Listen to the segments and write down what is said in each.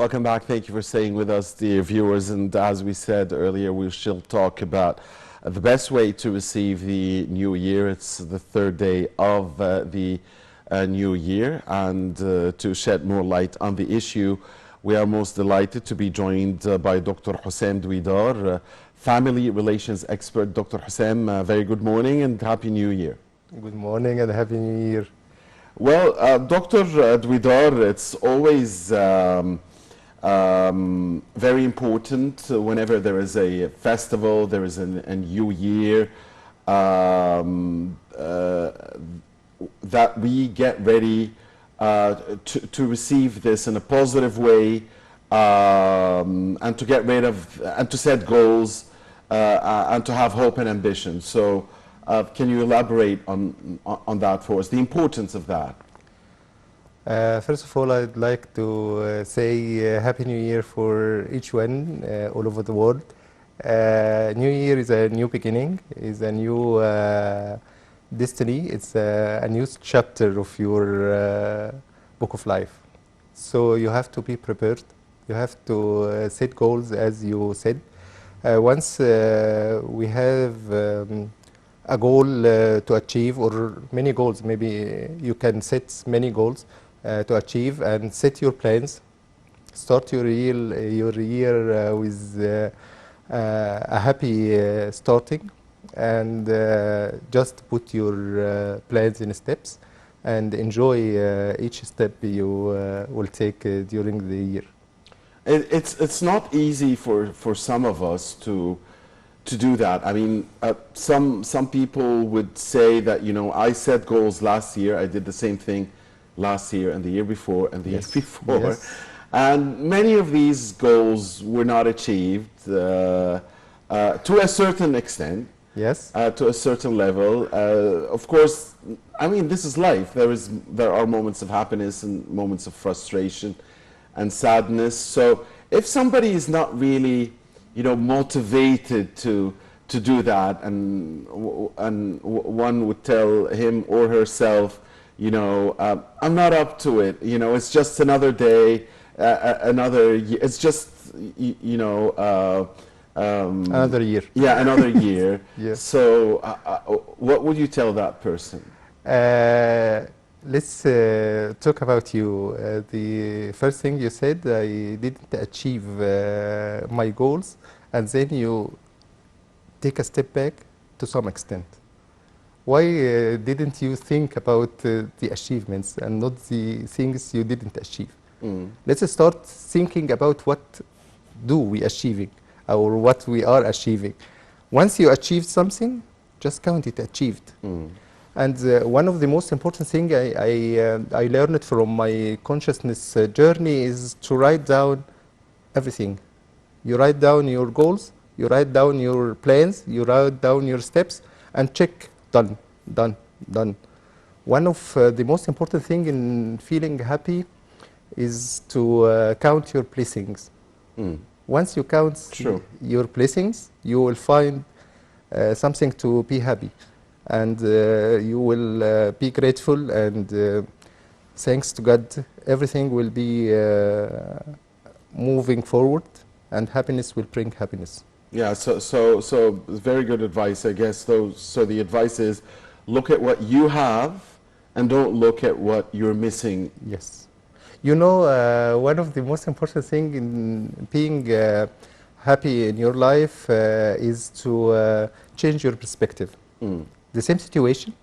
Welcome back. Thank you for staying with us, dear viewers. And as we said earlier, we shall talk about the best way to receive the new year. It's the third day of the new year. And to shed more light on the issue, we are most delighted to be joined by Dr. Hossam Dwedar, family relations expert. Dr. Hossam, very good morning and Happy New Year. Good morning and Happy New Year. Well, Dr. Dwedar, it's always very important whenever there is a festival, there is a new year, that we get ready to receive this in a positive way, and to get rid of, and to set goals, and to have hope and ambition. So can you elaborate on that for us, the importance of that? First of all, I'd like to say Happy New Year for each one all over the world. New Year is a new beginning, is a new destiny, it's a new chapter of your book of life. So you have to be prepared, you have to set goals as you said. Once we have a goal to achieve, or many goals, maybe you can set many goals to achieve and set your plans. Start your year with a happy starting, and just put your plans in steps and enjoy each step you will take during the year. It's not easy for some of us to do that. I mean, some people would say that, you know, I set goals last year, I did the same thing last year and the year before and the year before. Yes. And many of these goals were not achieved to a certain extent. Yes. To a certain level. Of course, I mean, this is life. There are moments of happiness and moments of frustration and sadness. So if somebody is not really, you know, motivated to do that, and one would tell him or herself, you know, I'm not up to it, you know, it's just another day, another year, it's just, you know, Another year. Yeah, another year. Yes. So what would you tell that person? Let's talk about you. The first thing you said, I didn't achieve my goals, and then you take a step back to some extent. Why didn't you think about the achievements and not the things you didn't achieve? Let's start thinking about what do we achieving, or what we are achieving. Once you achieved something, just count it achieved. And one of the most important things I learned from my consciousness journey is to write down everything. You write down your goals, you write down your plans, you write down your steps, and check, done, done, done. One of the most important thing in feeling happy is to count your blessings. Once you count your blessings, you will find something to be happy. And you will be grateful, and thanks to God, everything will be moving forward, and happiness will bring happiness. Yeah, so very good advice, I guess. So the advice is, look at what you have and don't look at what you're missing. Yes. You know, one of the most important things in being happy in your life is to change your perspective. The same situation,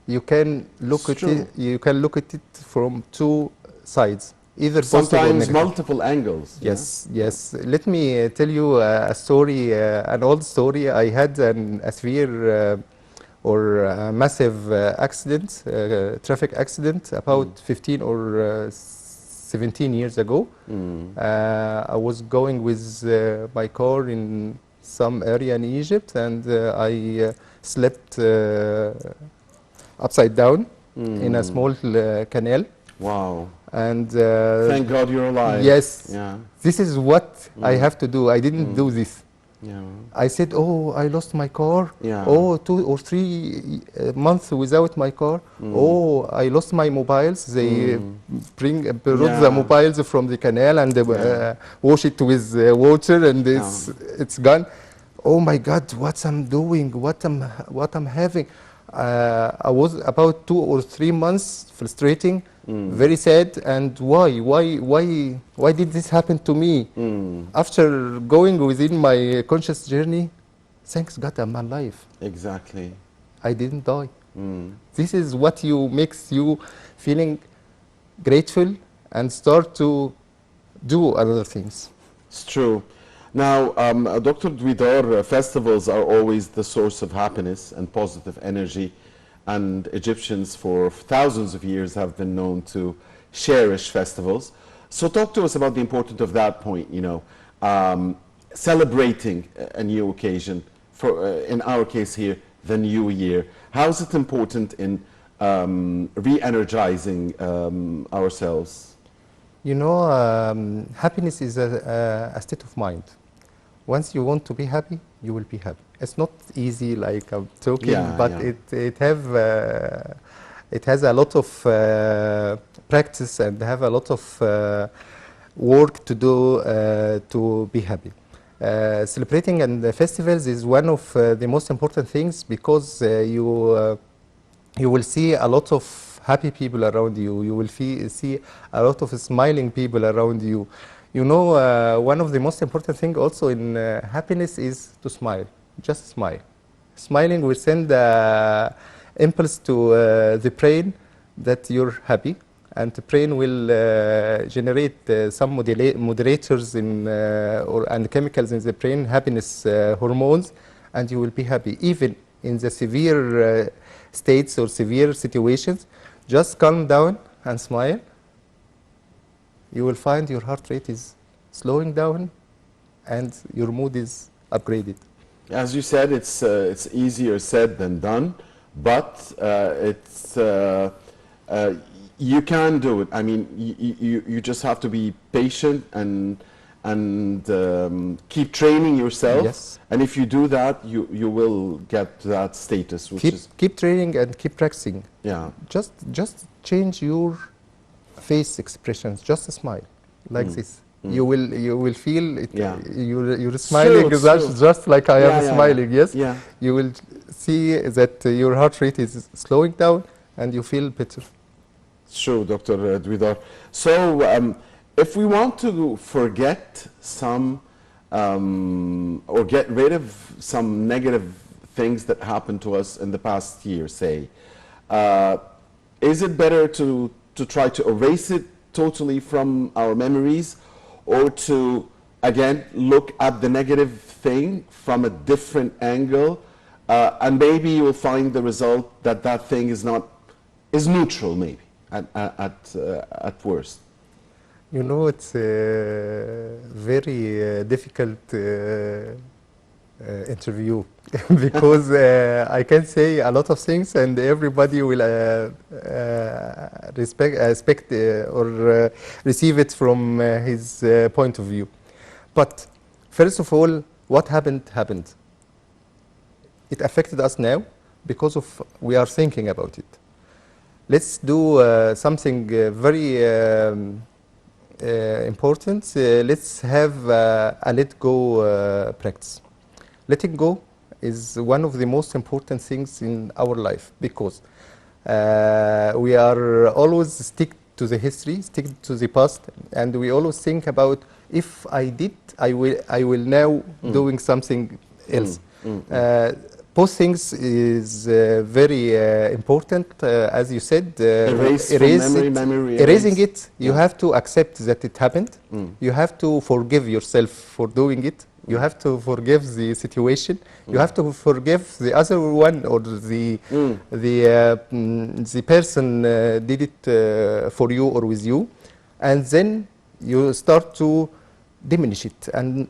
you can look at it. You can look at it from two sides, either sometimes multiple angles. Yes, yes. Let me tell you a story, an old story. I had a severe or a massive accident, traffic accident, about 15 or 17 years ago. I was going with my car in some area in Egypt, and I slept upside down in a small canal. Wow. And thank God you're alive. Yes. Yeah. This is what I have to do. I didn't do this. Yeah. I said, oh, I lost my car. Yeah. Oh, 2 or 3 months without my car. Oh, I lost my mobiles. They brought the Yeah. mobiles from the canal and Yeah. wash it with water, and Yeah. it's gone. Oh my God, what I'm doing, what I'm having. I was about 2 or 3 months frustrating, very sad, and why did this happen to me? After going within my conscious journey, thanks God I'm alive. Exactly. I didn't die. This is what you makes you feeling grateful and start to do other things. It's true. Now, Dr. Dwedar, festivals are always the source of happiness and positive energy, and Egyptians for thousands of years have been known to cherish festivals. So talk to us about the importance of that point, celebrating a new occasion, for, in our case here, the new year. How is it important in re-energizing ourselves? You know, happiness is a state of mind. Once you want to be happy, you will be happy. It's not easy, like I'm talking, Yeah, but yeah. it has a lot of practice and have a lot of work to do to be happy. Celebrating and the festivals is one of the most important things, because you will see a lot of happy people around you. You will see a lot of smiling people around you. You know, one of the most important things also in happiness is to smile. Just smile. Smiling will send impulse to the brain that you're happy, and the brain will generate some moderators and chemicals in the brain, happiness hormones, and you will be happy. Even in the severe states or severe situations, just calm down and smile. You will find your heart rate is slowing down and your mood is upgraded. As you said, it's easier said than done, but you can do it. I mean, you just have to be patient and keep training yourself. Yes. And if you do that, you will get that status, which is Keep training and keep practicing. yeah. Just change your face expressions. Just smile like this. You will feel it. Yeah. You're smiling It's just like I am smiling. Yes. Yeah. You will see that your heart rate is slowing down and you feel better. It's true, Dr. Dwedar. So, if we want to forget some or get rid of some negative things that happened to us in the past year, say, is it better to try to erase it totally from our memories, or to, again, look at the negative thing from a different angle, and maybe you will find the result that that thing is neutral, maybe at worst. You know, it's a very difficult interview because I can say a lot of things and everybody will expect or receive it from his point of view. But first of all, what happened. It affected us now because of we are thinking about it. Let's do something very important. Let's have a let go practice. Letting go is one of the most important things in our life, because we are always stick to the history, stick to the past, and we always think about if I did, I will now doing something else. Both things is very important, as you said. Erasing it, you have to accept that it happened. You have to forgive yourself for doing it. You have to forgive the situation. You have to forgive the other one, or the person did it for you or with you, and then you start to diminish it, and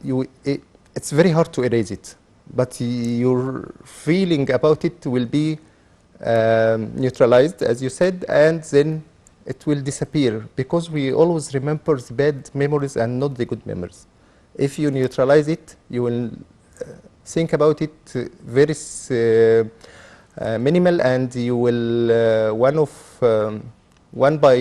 it's very hard to erase it. But your feeling about it will be neutralized, as you said, and then it will disappear, because we always remember the bad memories and not the good memories. If you neutralize it, you will think about it very minimal, and you will one by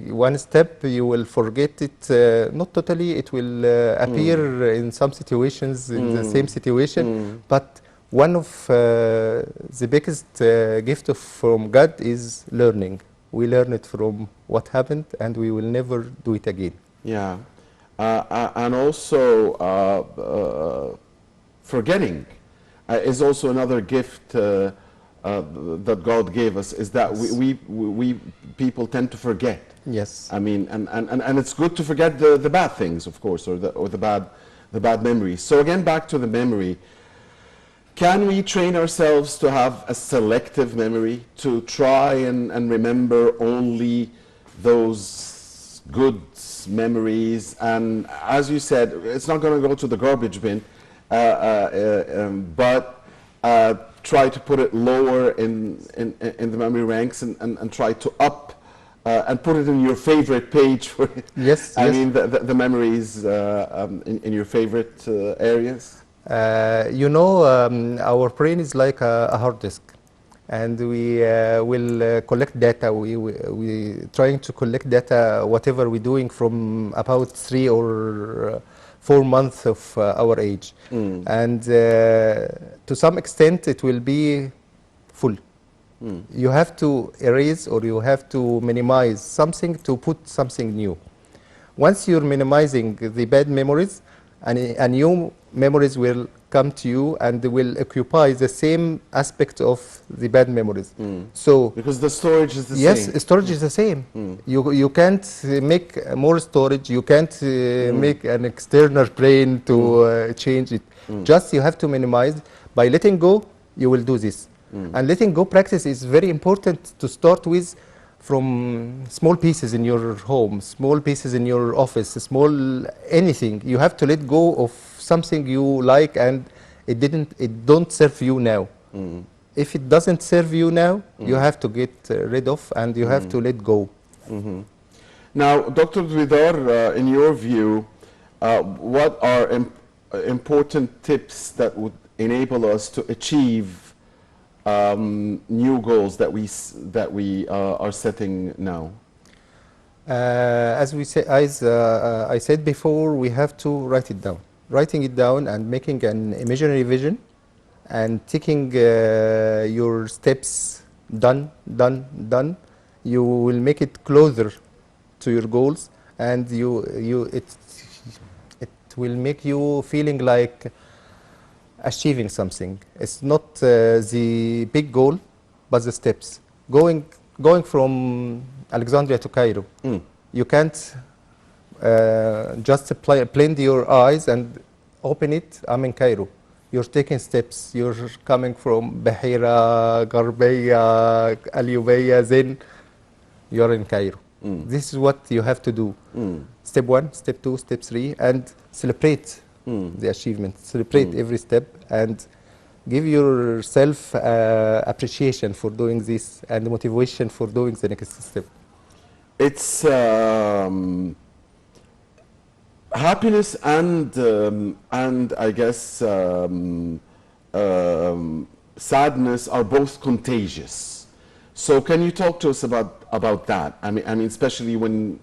one step you will forget it, not totally, it will appear in some situations in the same situation, but one of the biggest gift from God is learning. We learn it from what happened, and we will never do it again. Yeah. And also forgetting is also another gift that God gave us, is that we people tend to forget. Yes. I mean, and it's good to forget the bad things, of course, or the bad memories. So again, back to the memory. Can we train ourselves to have a selective memory, to try and remember only those good memories? And as you said, it's not going to go to the garbage bin, but try to put it lower in the memory ranks, and try to up and put it in your favorite page for it. Yes, I yes. mean the memories in your favorite areas. Our brain is like a hard disk, and we will collect data. We trying to collect data, whatever we're doing, from about 3 or 4 months of our age, and to some extent it will be full. You have to erase, or you have to minimize something to put something new. Once you're minimizing the bad memories, and new memories will come to you and will occupy the same aspect of the bad memories. So because the storage is the same. yes, storage is the same. You can't make more storage. You can't make an external brain to change it. Just you have to minimize. By letting go, you will do this. And letting go practice is very important to start with, from small pieces in your home, small pieces in your office, small anything. You have to let go of something you like and it don't serve you now. If it doesn't serve you now, you have to get rid of, and you have to let go. Now, Dr. Dwedar, in your view, what are important tips that would enable us to achieve new goals that we are setting now? As I said before, we have to write it down. Writing it down and making an imaginary vision, and taking your steps done. You will make it closer to your goals, and it will make you feeling like achieving something. It's not the big goal, but the steps. Going from Alexandria to Cairo, you can't just blend your eyes and open it. I'm in Cairo. You're taking steps. You're coming from Bahira, Garbiya, Al-Ubayya, then you're in Cairo. This is what you have to do. Step 1, step 2, step 3, and celebrate the achievement. Celebrate every step and give yourself appreciation for doing this and motivation for doing the next step. It's happiness and I guess sadness are both contagious. So can you talk to us about that? I mean, especially when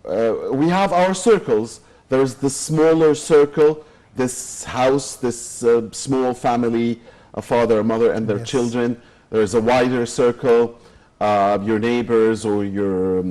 we have our circles. There's the smaller circle, this house, this small family, a father, a mother, and their children. There's a wider circle, your neighbors, or your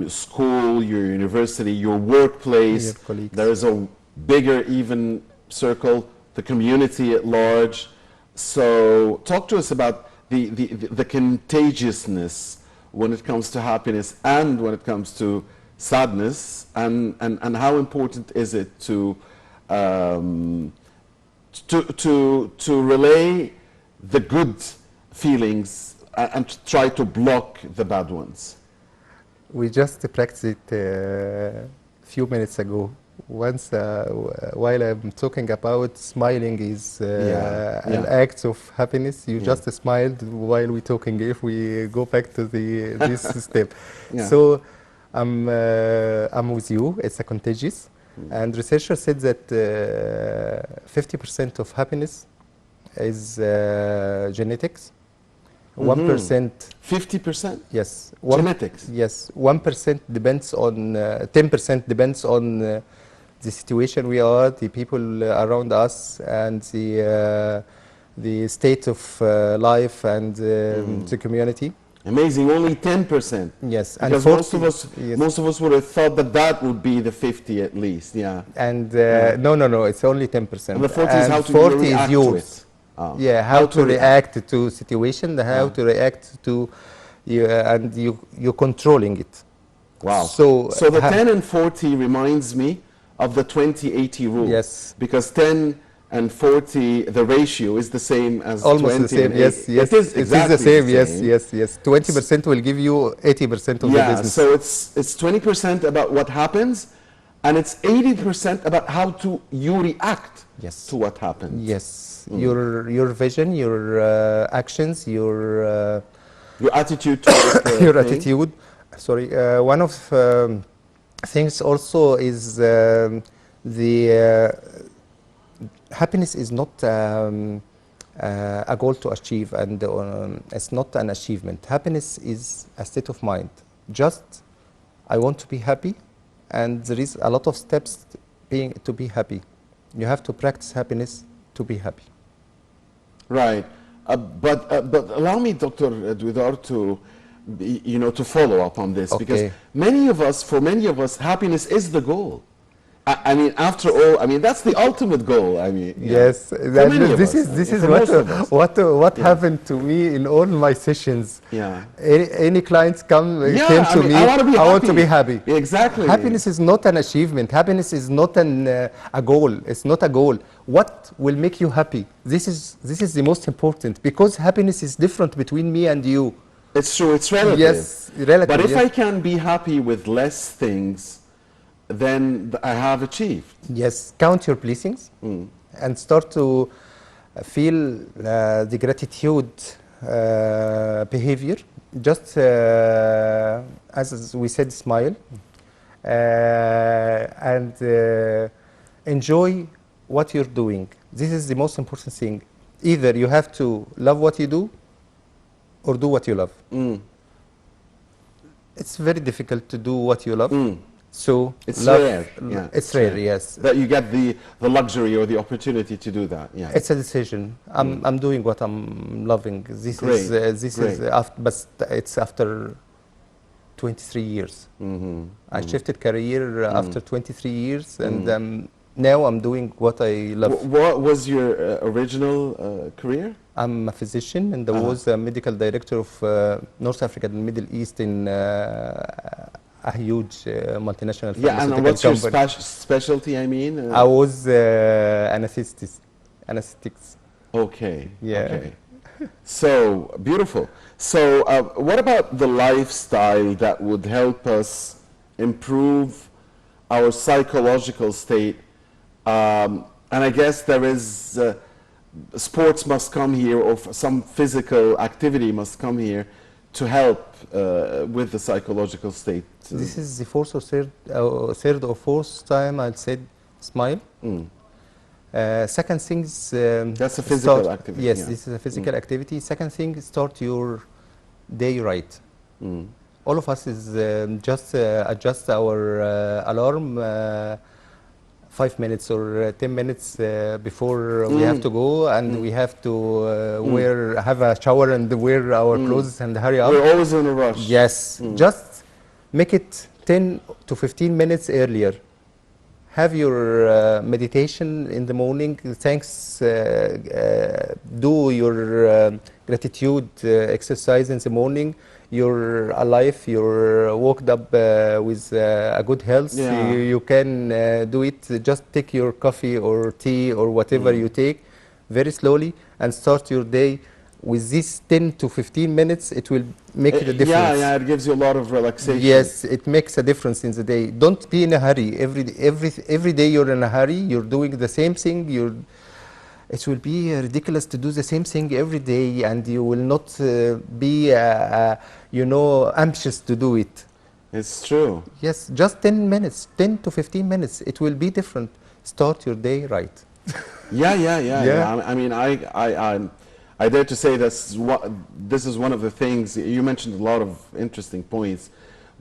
school, your university, your workplace. Your colleagues. There is a bigger even circle, the community at large. So talk to us about the contagiousness when it comes to happiness and when it comes to sadness, and how important is it to relay the good feelings and to try to block the bad ones? We just practiced it a few minutes ago. Once, while I'm talking about smiling is an act of happiness, you just smiled while we're talking. If we go back to this step, so I'm with you. It's a contagious. And researchers said that 50% of happiness is genetics. 1%, 50%? yes, Genetics? yes, 1% depends on 10% depends on the situation we are, the people around us, and the state of life and the community. Amazing, only 10%. Yes, and Because 40, yes. most of us would have thought that that would be the 50 at least, yeah. And Yeah. no, it's only 10%. And the 40 is And how to 40 react is to yours. it. Oh. Yeah, how to react to situation, how to react to, and you're controlling it. Wow. So, So the 10 and 40 reminds me of the 20-80 rule. Yes. Because 10 and 40, the ratio is the same as almost 20 the same. and Yes, 80. yes. It is exactly the same. same. Yes. 20% will give you 80% of the Yeah, business. so it's 20% about what happens, and it's 80% about how you react Yes. to what happens. Yes, your vision, your actions, your attitude towards the your thing. attitude. Sorry, one of things also is the happiness is not a goal to achieve, and it's not an achievement. Happiness is a state of mind. Just I want to be happy, and there is a lot of steps to be happy. You have to practice happiness to be happy. Right, but allow me, Dr. Dwedar, to to follow up on this, because for many of us, happiness is the goal. I mean, after all, I mean that's the ultimate goal. I mean, yes, this is what happened to me in all my sessions. Yeah. Any clients came to me. I want to be happy. Exactly. Happiness is not an achievement. Happiness is not a goal. It's not a goal. What will make you happy? This is the most important, because happiness is different between me and you. It's true. It's relative. Yes, relative. But if I can be happy with less things, then I have achieved. Yes, count your blessings and start to feel the gratitude behavior. Just as we said, smile and enjoy what you're doing. This is the most important thing. Either you have to love what you do or do what you love. It's very difficult to do what you love. So it's rare. Yeah, it's rare. Yes, that you get the luxury or the opportunity to do that. Yeah, it's a decision. I'm doing what I'm loving. This is after, but it's after 23 years. I shifted career after 23 years, and now I'm doing what I love. What was your original career? I'm a physician, and I was a medical director of North Africa and Middle East in a huge multinational pharmaceutical company. And what's your specialty, I mean? I was anesthetics. Okay. Yeah. Okay. So, beautiful. So, what about the lifestyle that would help us improve our psychological state? And I guess there is, sports must come here, or some physical activity must come here to help with the psychological state. This is the fourth or third or fourth time I said smile. Second thing is that's a physical activity. Yes, this is a physical activity. Second thing, start your day right. All of us is just adjust our alarm 5 minutes or 10 minutes before we have to go, and we have to have a shower and wear our clothes and hurry up. We're always in a rush. Yes, just make it 10 to 15 minutes earlier. Have your meditation in the morning. Thanks. Do your gratitude exercise in the morning. You're alive. You're woke up with a good health. Yeah. You can do it. Just take your coffee or tea or whatever you take, very slowly, and start your day with these 10 to 15 minutes. It will make a difference. Yeah, it gives you a lot of relaxation. Yes, it makes a difference in the day. Don't be in a hurry. Every day you're in a hurry. You're doing the same thing. It will be ridiculous to do the same thing every day, and you will not be, anxious to do it. It's true. Yes, just 10 minutes, 10 to 15 minutes. It will be different. Start your day right. Yeah. I mean, I dare to say this is one of the things you mentioned. A lot of interesting points,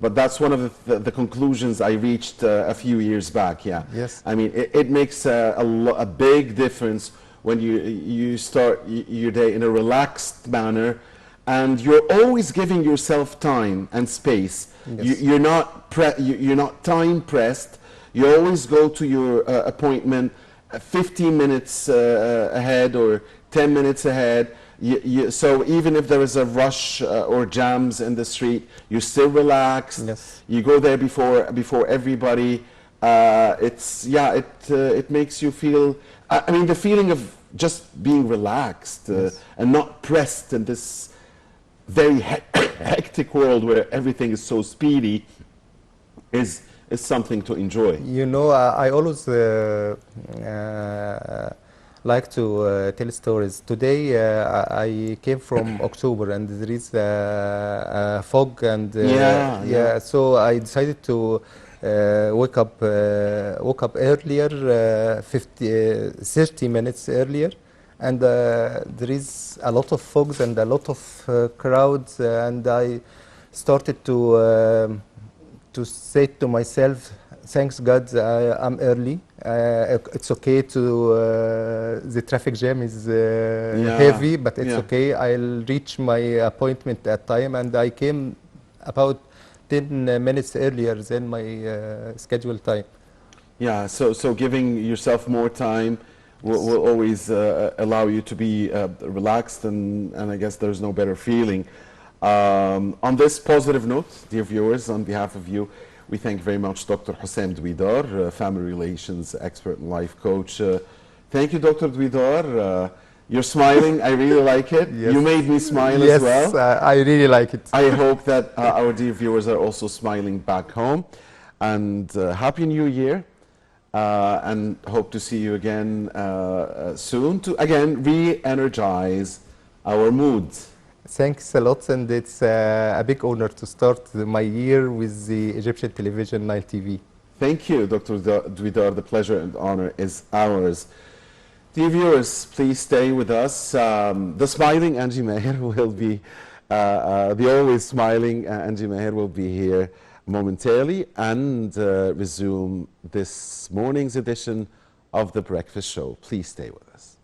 but that's one of the conclusions I reached a few years back. Yeah. Yes. I mean, it makes a big difference when you start your day in a relaxed manner, and you're always giving yourself time and space. Yes. You're not time pressed. You always go to your appointment 15 minutes ahead or 10 minutes ahead. So even if there is a rush or jams in the street, you're still relaxed. Yes. You go there before everybody. It makes you feel. I mean, the feeling of just being relaxed Yes. and not pressed in this very hectic world where everything is so speedy is something to enjoy. You know, I always like to tell stories. Today, I came from October, and there is fog, and Yeah. so I decided to wake up earlier, 30 minutes earlier, and there is a lot of fogs and a lot of crowds, and I started to say to myself, thanks God, I'm early. It's okay to the traffic jam is heavy, but it's okay. I'll reach my appointment at time, and I came about 10 minutes earlier than my scheduled time. Yeah, so giving yourself more time will always allow you to be relaxed, and I guess there's no better feeling. On this positive note, dear viewers, on behalf of you, we thank very much Dr. Hossam Dwedar, family relations expert and life coach. Thank you, Dr. Dwedar. You're smiling. I really like it. Yes. You made me smile Yes, as well. I really like it. I hope that our dear viewers are also smiling back home. And Happy New Year. And hope to see you again soon to again re-energize our moods. Thanks a lot, and it's a big honor to start my year with the Egyptian television Nile TV. Thank you, Dr. Dwedar. The pleasure and honor is ours. Dear viewers, please stay with us. The smiling Angie Meher will be, the always smiling Angie Meher will be here momentarily and resume this morning's edition of The Breakfast Show. Please stay with us.